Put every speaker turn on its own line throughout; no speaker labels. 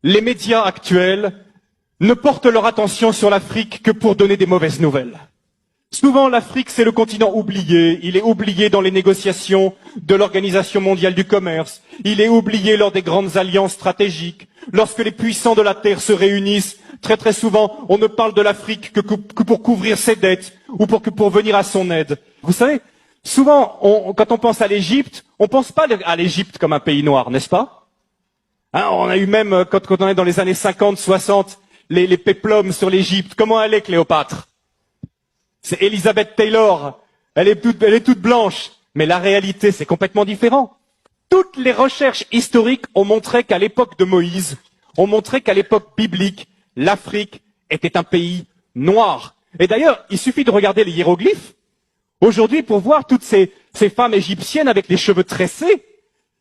les médias actuels ne portent leur attention sur l'Afrique que pour donner des mauvaises nouvelles. Souvent, l'Afrique, c'est le continent oublié. Il est oublié dans les négociations de l'Organisation mondiale du commerce. Il est oublié lors des grandes alliances stratégiques. Lorsque les puissants de la Terre se réunissent, très très souvent, on ne parle de l'Afrique que pour couvrir ses dettes ou pour venir à son aide. Vous savez, souvent, quand on pense à l'Égypte, on pense pas à l'Égypte comme un pays noir, n'est-ce pas? Hein, on a eu même, quand on est dans les années 50, 60, les péplums sur l'Égypte. Comment elle est, Cléopâtre? C'est Elizabeth Taylor. Elle est toute blanche. Mais la réalité, c'est complètement différent. Toutes les recherches historiques ont montré qu'à l'époque de Moïse, ont montré qu'à l'époque biblique, l'Afrique était un pays noir. Et d'ailleurs, il suffit de regarder les hiéroglyphes aujourd'hui pour voir toutes ces femmes égyptiennes avec les cheveux tressés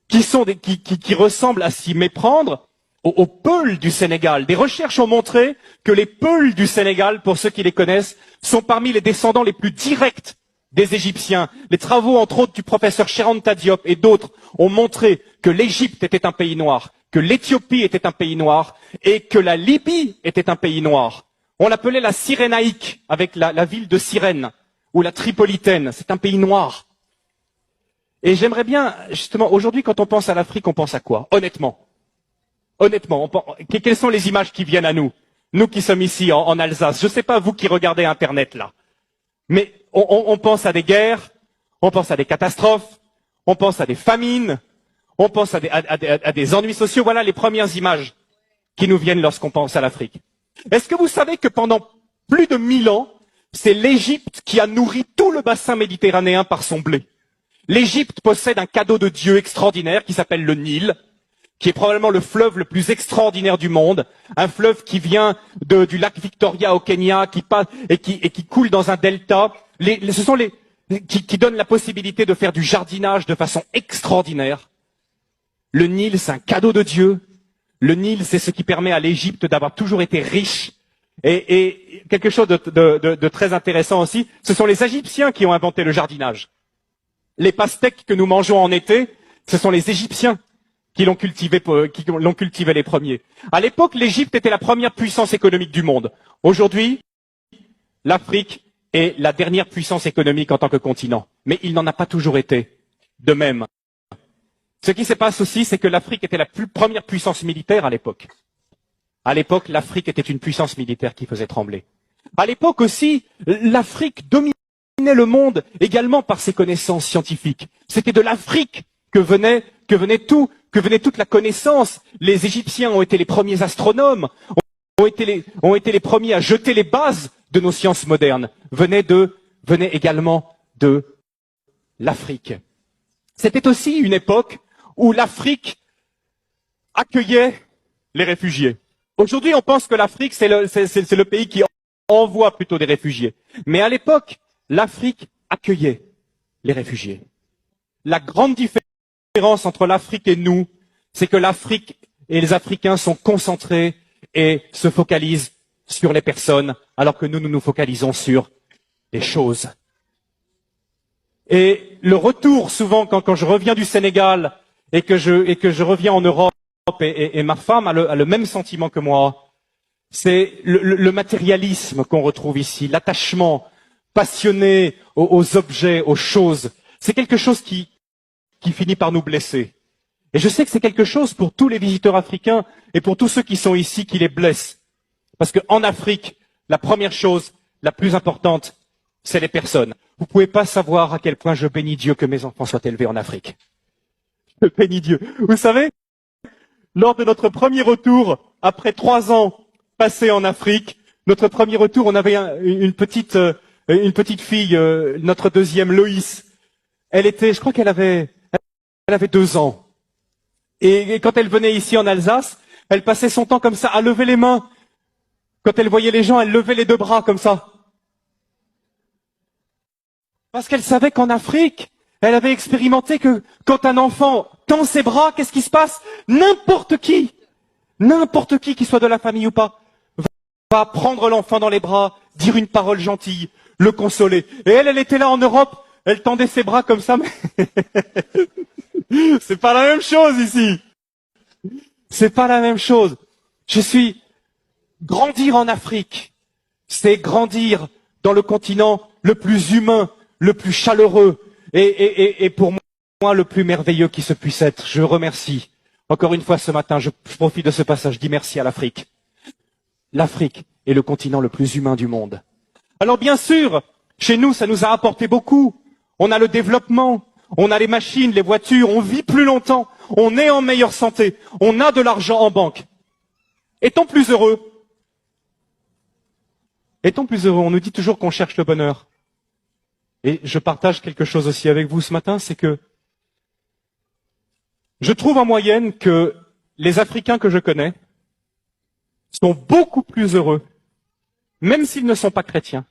qui ressemblent à s'y méprendre aux Peuls du Sénégal. Des recherches ont montré que les Peuls du Sénégal, pour ceux qui les connaissent, sont parmi les descendants les plus directs des Égyptiens. Les travaux, entre autres, du professeur Cheranta Diop et d'autres ont montré que l'Égypte était un pays noir, que l'Éthiopie était un pays noir et que la Libye était un pays noir. On l'appelait la Cyrénaïque, avec la ville de Cyrène, ou la Tripolitaine. C'est un pays noir. Et j'aimerais bien, justement, aujourd'hui, quand on pense à l'Afrique, on pense à quoi? Honnêtement, quelles sont les images qui viennent à nous? Nous qui sommes ici en Alsace. Je ne sais pas vous qui regardez Internet là. Mais on pense à des guerres, on pense à des catastrophes, on pense à des famines, on pense à des ennuis sociaux. Voilà les premières images qui nous viennent lorsqu'on pense à l'Afrique. Est-ce que vous savez que pendant plus de 1000 ans, c'est l'Égypte qui a nourri tout le bassin méditerranéen par son blé? L'Égypte possède un cadeau de Dieu extraordinaire qui s'appelle le Nil, qui est probablement le fleuve le plus extraordinaire du monde, un fleuve qui vient du lac Victoria au Kenya, qui passe et qui coule dans un delta. Qui donnent la possibilité de faire du jardinage de façon extraordinaire. Le Nil, c'est un cadeau de Dieu. Le Nil, c'est ce qui permet à l'Égypte d'avoir toujours été riche. Et quelque chose de très intéressant aussi, ce sont les Égyptiens qui ont inventé le jardinage. Les pastèques que nous mangeons en été, ce sont les Égyptiens qui l'ont cultivé les premiers. À l'époque, l'Égypte était la première puissance économique du monde. Aujourd'hui, l'Afrique est la dernière puissance économique en tant que continent. Mais il n'en a pas toujours été de même. Ce qui se passe aussi, c'est que l'Afrique était la première puissance militaire à l'époque. À l'époque, l'Afrique était une puissance militaire qui faisait trembler. À l'époque aussi, l'Afrique dominait le monde également par ses connaissances scientifiques. C'était de l'Afrique que venait toute la connaissance. Les Égyptiens ont été les premiers astronomes, ont été les premiers à jeter les bases de nos sciences modernes. Venait également de l'Afrique. C'était aussi une époque où l'Afrique accueillait les réfugiés. Aujourd'hui, on pense que l'Afrique, c'est le pays qui envoie plutôt des réfugiés. Mais à l'époque, l'Afrique accueillait les réfugiés. La grande différence entre l'Afrique et nous, c'est que l'Afrique et les Africains sont concentrés et se focalisent sur les personnes, alors que nous nous focalisons sur les choses. Et le retour, souvent, quand je reviens du Sénégal et que je reviens en Europe, et ma femme a le même sentiment que moi, c'est le matérialisme qu'on retrouve ici, l'attachement passionné aux objets, aux choses. C'est quelque chose qui finit par nous blesser. Et je sais que c'est quelque chose pour tous les visiteurs africains et pour tous ceux qui sont ici qui les blessent. Parce qu'en Afrique, la première chose, la plus importante, c'est les personnes. Vous pouvez pas savoir à quel point je bénis Dieu que mes enfants soient élevés en Afrique. Je bénis Dieu. Vous savez, lors de notre premier retour, après 3 ans passés en Afrique, notre premier retour, on avait une petite fille, notre deuxième, Loïs. Je crois qu'elle avait 2 ans. Et quand elle venait ici en Alsace, elle passait son temps comme ça, à lever les mains. Quand elle voyait les gens, elle levait les 2 bras comme ça. Parce qu'elle savait qu'en Afrique, elle avait expérimenté que quand un enfant tend ses bras, qu'est-ce qui se passe? N'importe qui soit de la famille ou pas, va prendre l'enfant dans les bras, dire une parole gentille, le consoler. Et elle était là en Europe, elle tendait ses bras comme ça, mais c'est pas la même chose ici. C'est pas la même chose. Je suis grandir en Afrique, c'est grandir dans le continent le plus humain, le plus chaleureux et pour moi le plus merveilleux qui se puisse être. Je remercie. Encore une fois ce matin, je profite de ce passage, je dis merci à l'Afrique. L'Afrique est le continent le plus humain du monde. Alors bien sûr, chez nous, ça nous a apporté beaucoup. On a le développement, on a les machines, les voitures, on vit plus longtemps, on est en meilleure santé, on a de l'argent en banque. Est-on plus heureux? Est-on plus heureux? On nous dit toujours qu'on cherche le bonheur. Et je partage quelque chose aussi avec vous ce matin, c'est que je trouve en moyenne que les Africains que je connais sont beaucoup plus heureux, même s'ils ne sont pas chrétiens,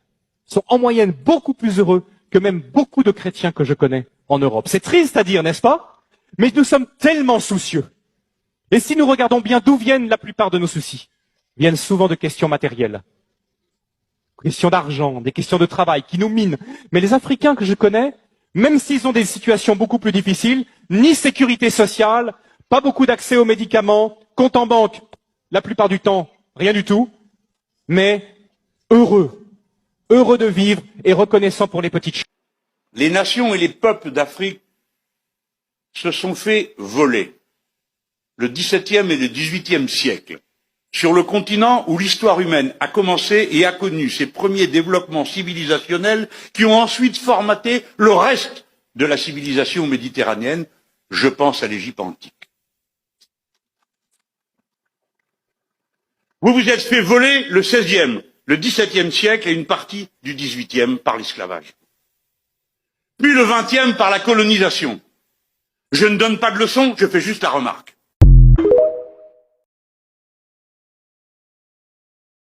sont en moyenne beaucoup plus heureux que même beaucoup de chrétiens que je connais en Europe. C'est triste à dire, n'est-ce pas? Mais nous sommes tellement soucieux. Et si nous regardons bien d'où viennent la plupart de nos soucis, ils viennent souvent de questions matérielles, questions d'argent, des questions de travail qui nous minent. Mais les Africains que je connais, même s'ils ont des situations beaucoup plus difficiles, ni sécurité sociale, pas beaucoup d'accès aux médicaments, compte en banque, la plupart du temps, rien du tout, mais heureux, heureux de vivre et reconnaissant pour les petites choses.
Les nations et les peuples d'Afrique se sont fait voler le XVIIe et le XVIIIe siècle, sur le continent où l'histoire humaine a commencé et a connu ses premiers développements civilisationnels qui ont ensuite formaté le reste de la civilisation méditerranéenne. Je pense à l'Égypte antique. Vous vous êtes fait voler le XVIe, le XVIIe siècle et une partie du XVIIIe par l'esclavage. Puis le XXe par la colonisation. Je ne donne pas de leçons, je fais juste la remarque.